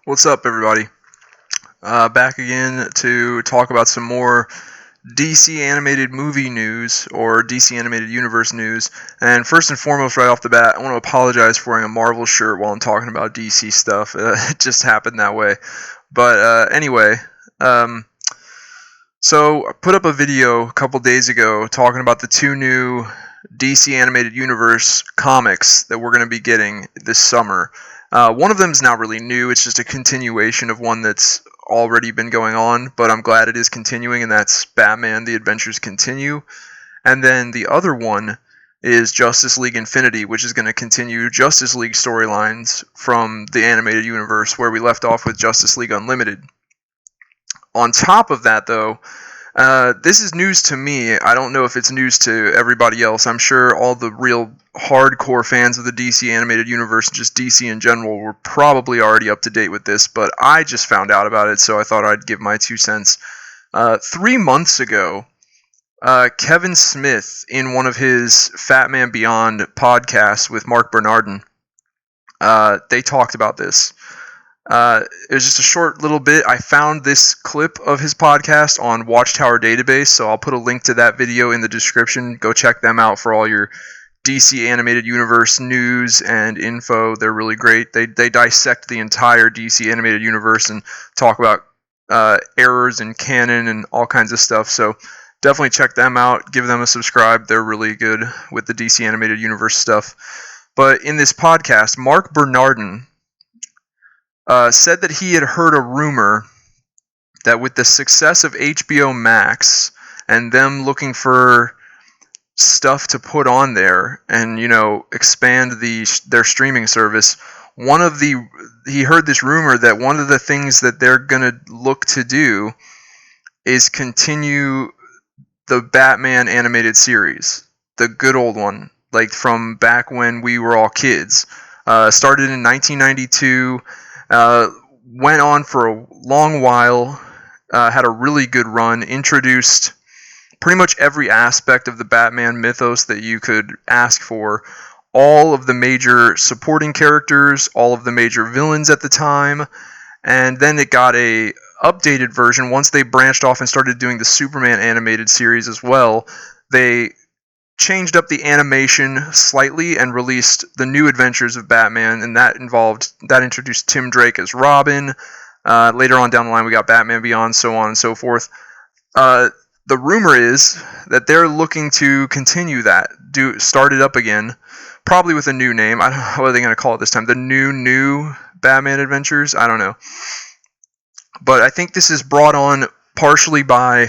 What's up, everybody? Back again to talk about some more DC animated movie news or DC animated universe news. And first and foremost, right off the bat, I want to apologize for wearing a Marvel shirt while I'm talking about DC stuff. It just happened that way. But anyway, so I put up a video a couple days ago talking about the two new DC animated universe comics that we're going to be getting this summer. One of them is not really new, it's just a continuation of one that's already been going on, but I'm glad it is continuing, and that's Batman The Adventures Continue. And then the other one is Justice League Infinity, which is going to continue Justice League storylines from the animated universe where we left off with Justice League Unlimited. On top of that, though, this is news to me. I don't know if it's news to everybody else. I'm sure all the real hardcore fans of the DC animated universe, just DC in general, were probably already up to date with this, but I just found out about it, so I thought I'd give my 2 cents. 3 months ago, Kevin Smith, in one of his Fat Man Beyond podcasts with Mark Bernardin, they talked about this. It was just a short little bit. I found this clip of his podcast on Watchtower Database, so I'll put a link to that video in the description. Go check them out for all your DC Animated Universe news and info. They're really great. They dissect the entire DC Animated Universe and talk about errors in canon and all kinds of stuff. So definitely check them out. Give them a subscribe. They're really good with the DC Animated Universe stuff. But in this podcast, Mark Bernardin said that he had heard a rumor that with the success of HBO Max and them looking for stuff to put on there and, you know, expand their streaming service, he heard this rumor that one of the things that they're going to look to do is continue the Batman animated series, the good old one, like from back when we were all kids. Started in 1992, went on for a long while, had a really good run, introduced pretty much every aspect of the Batman mythos that you could ask for, all of the major supporting characters, all of the major villains at the time, and then it got a updated version once they branched off and started doing the Superman animated series as well. They changed up the animation slightly and released the New Adventures of Batman, and that introduced Tim Drake as Robin. Later on down the line, we got Batman Beyond, so on and so forth. The rumor is that they're looking to continue that, start it up again, probably with a new name. I don't know what they're going to call it this time. The new Batman Adventures? I don't know. But I think this is brought on partially by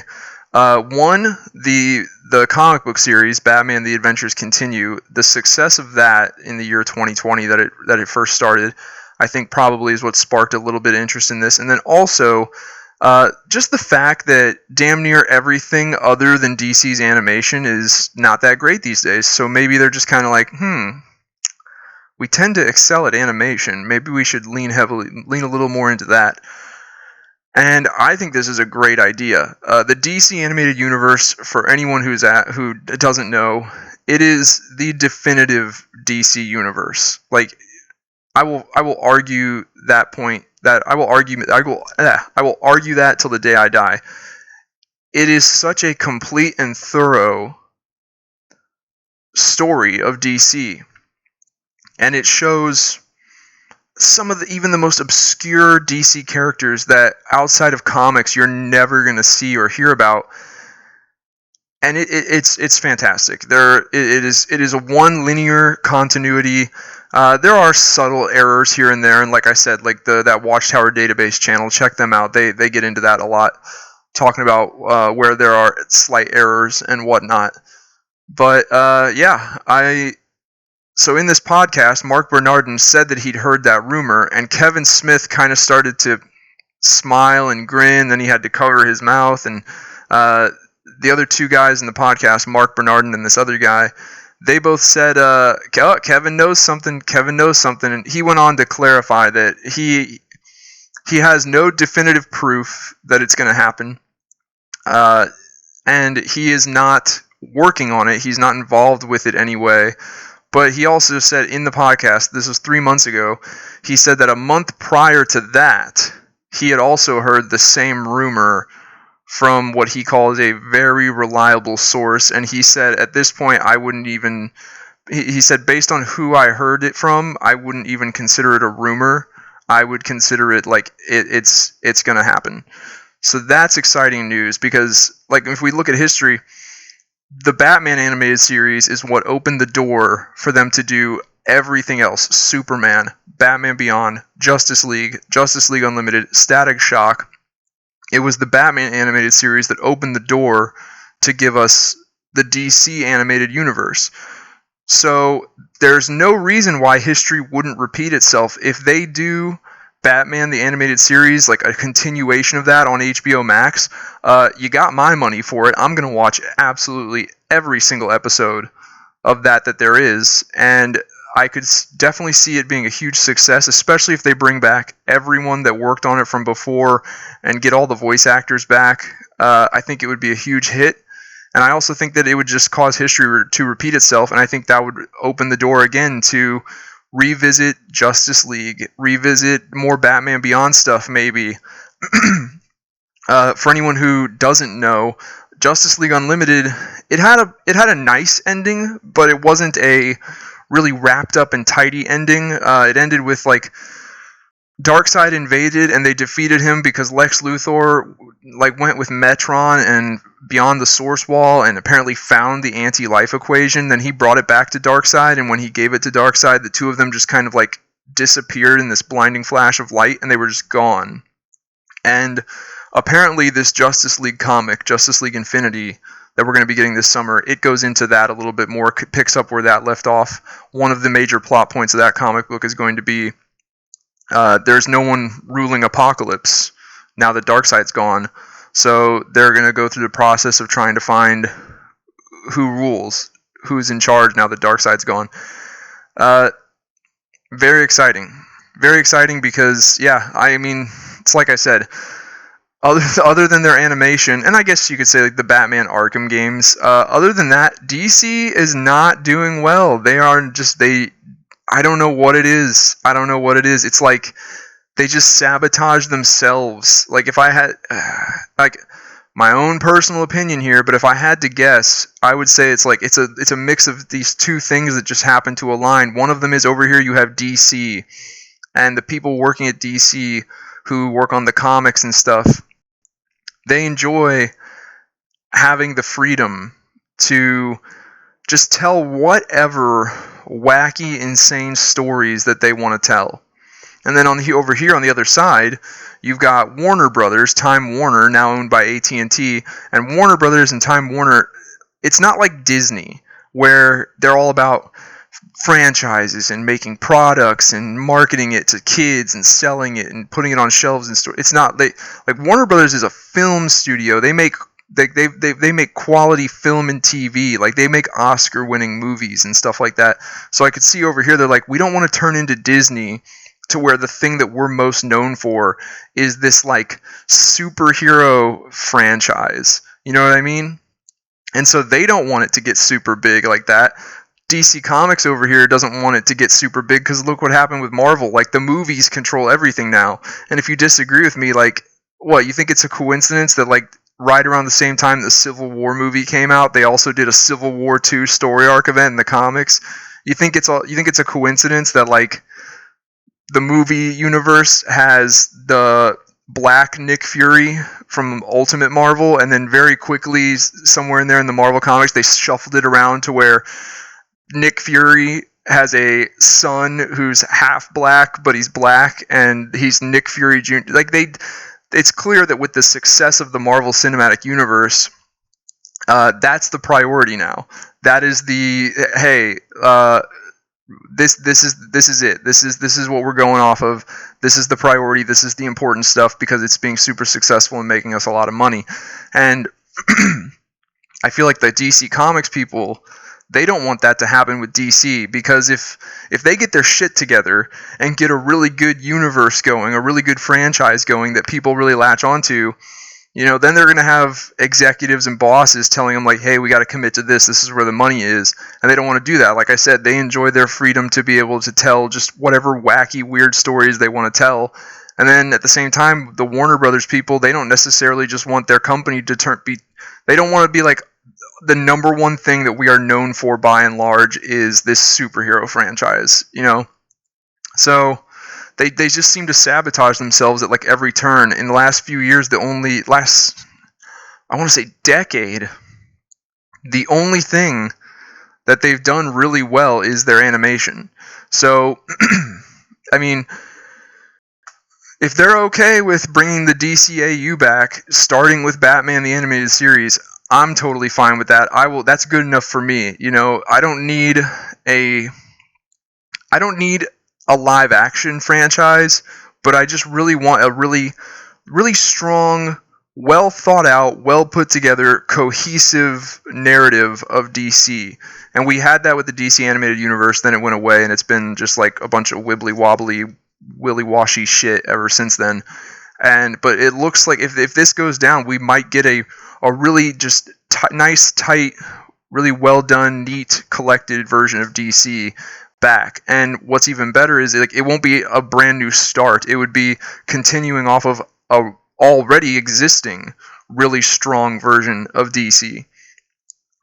one, the comic book series, Batman The Adventures Continue. The success of that in the year 2020 that it first started, I think probably is what sparked a little bit of interest in this. And then also, just the fact that damn near everything other than DC's animation is not that great these days. So maybe they're just kind of like, we tend to excel at animation. Maybe we should lean a little more into that. And I think this is a great idea. The DC animated universe, for anyone who doesn't know, it is the definitive DC universe. Like, I will argue that point. I will argue that till the day I die. It is such a complete and thorough story of DC, and it shows some of even the most obscure DC characters that outside of comics you're never going to see or hear about, and it's fantastic. It is a one linear continuity. There are subtle errors here and there, and like I said, like that Watchtower Database channel, check them out. They get into that a lot, talking about where there are slight errors and whatnot. But so in this podcast, Mark Bernardin said that he'd heard that rumor, and Kevin Smith kind of started to smile and grin, then he had to cover his mouth, and the other two guys in the podcast, Mark Bernardin and this other guy, they both said, Kevin knows something, and he went on to clarify that he has no definitive proof that it's going to happen, and he is not working on it, he's not involved with it anyway, But he also said in the podcast, this was 3 months ago, he said that a month prior to that, he had also heard the same rumor from what he calls a very reliable source. And he said at this point, I wouldn't even, he said based on who I heard it from, I wouldn't even consider it a rumor. I would consider it like it's going to happen. So that's exciting news because, like, if we look at history, the Batman animated series is what opened the door for them to do everything else. Superman, Batman Beyond, Justice League Unlimited, Static Shock. It was the Batman animated series that opened the door to give us the DC animated universe. So there's no reason why history wouldn't repeat itself. If they do Batman the animated series, like a continuation of that on HBO Max, you got my money for it. I'm going to watch absolutely every single episode of that there is, and I could definitely see it being a huge success, especially if they bring back everyone that worked on it from before and get all the voice actors back. I think it would be a huge hit, and I also think that it would just cause history to repeat itself, and I think that would open the door again to revisit Justice League, revisit more Batman Beyond stuff maybe. For anyone who doesn't know, Justice League Unlimited, it had a nice ending, but it wasn't a really wrapped up and tidy ending. It ended with like Darkseid invaded and they defeated him because Lex Luthor went with Metron and beyond the Source Wall and apparently found the anti-life equation. Then he brought it back to Darkseid, and when he gave it to Darkseid, the two of them just kind of like disappeared in this blinding flash of light, and they were just gone. And apparently this Justice League comic, Justice League Infinity, that we're going to be getting this summer, it goes into that a little bit more, picks up where that left off. One of the major plot points of that comic book is going to be there's no one ruling Apokolips now that Darkseid's gone. So they're going to go through the process of trying to find who rules, who's in charge now that Darkseid's gone. Very exciting. Very exciting because, yeah, I mean, it's like I said, other than their animation, and I guess you could say like the Batman Arkham games, other than that, DC is not doing well. They are just, I don't know what it is. It's like they just sabotage themselves. Like if I had, like my own personal opinion here, but if I had to guess, I would say it's like it's a mix of these two things that just happen to align. One of them is over here you have DC, and the people working at DC who work on the comics and stuff, they enjoy having the freedom to just tell whatever wacky, insane stories that they want to tell. And then over here on the other side, you've got Warner Brothers, Time Warner, now owned by AT&T, and Warner Brothers and Time Warner, it's not like Disney, where they're all about franchises and making products and marketing it to kids and selling it and putting it on shelves and stores. It's not like Warner Brothers is a film studio. They make quality film and TV. Like they make Oscar-winning movies and stuff like that. So I could see over here they're like, we don't want to turn into Disney, to where the thing that we're most known for is this like superhero franchise. You know what I mean? And so they don't want it to get super big like that. DC Comics over here doesn't want it to get super big because look what happened with Marvel. Like the movies control everything now. And if you disagree with me, like what, you think it's a coincidence that like right around the same time the Civil War movie came out, they also did a Civil War II story arc event in the comics? You think it's a coincidence that like the movie universe has the Black Nick Fury from Ultimate Marvel, and then very quickly somewhere in there in the Marvel comics they shuffled it around to where Nick Fury has a son who's half black, but he's black, and he's Nick Fury Jr. Like it's clear that with the success of the Marvel Cinematic Universe, that's the priority now. That is the hey, this is it. This is what we're going off of. This is the priority. This is the important stuff because it's being super successful and making us a lot of money. And I feel like the DC Comics people, they don't want that to happen with DC, because if they get their shit together and get a really good universe going, a really good franchise going that people really latch onto, then they're going to have executives and bosses telling them like, hey, we got to commit to this. This is where the money is. And they don't want to do that. Like I said, they enjoy their freedom to be able to tell just whatever wacky, weird stories they want to tell. And then at the same time, the Warner Brothers people, they don't necessarily just want their company to they don't want to be like, the number one thing that we are known for by and large is this superhero franchise, So they just seem to sabotage themselves at like every turn. In the last few years, I want to say decade, the only thing that they've done really well is their animation. So, I mean, if they're okay with bringing the DCAU back, starting with Batman the Animated Series, I'm totally fine with that. That's good enough for me. I don't need a live action franchise, but I just really want a really, really strong, well thought out, well put together, cohesive narrative of DC. And we had that with the DC Animated Universe, then it went away, and it's been just like a bunch of wibbly wobbly, willy washy shit ever since then. But it looks like if this goes down, we might get a really just nice, tight, really well done, neat, collected version of DC back. And what's even better is it won't be a brand new start. It would be continuing off of a already existing really strong version of DC.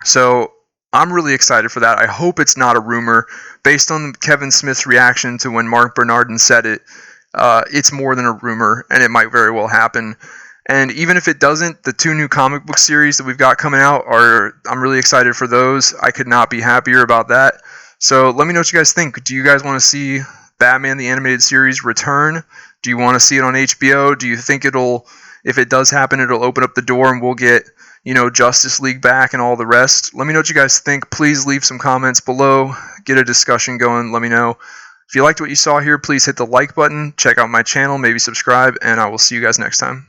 So I'm really excited for that. I hope it's not a rumor. Based on Kevin Smith's reaction to when Mark Bernardin said it, it's more than a rumor, and it might very well happen. And even if it doesn't, the 2 new comic book series that we've got coming out I'm really excited for those. I could not be happier about that. So let me know what you guys think. Do you guys want to see Batman the Animated Series return? Do you want to see it on HBO? Do you think if it does happen, it'll open up the door and we'll get, Justice League back and all the rest? Let me know what you guys think. Please leave some comments below. Get a discussion going. Let me know. If you liked what you saw here, please hit the like button. Check out my channel, maybe subscribe, and I will see you guys next time.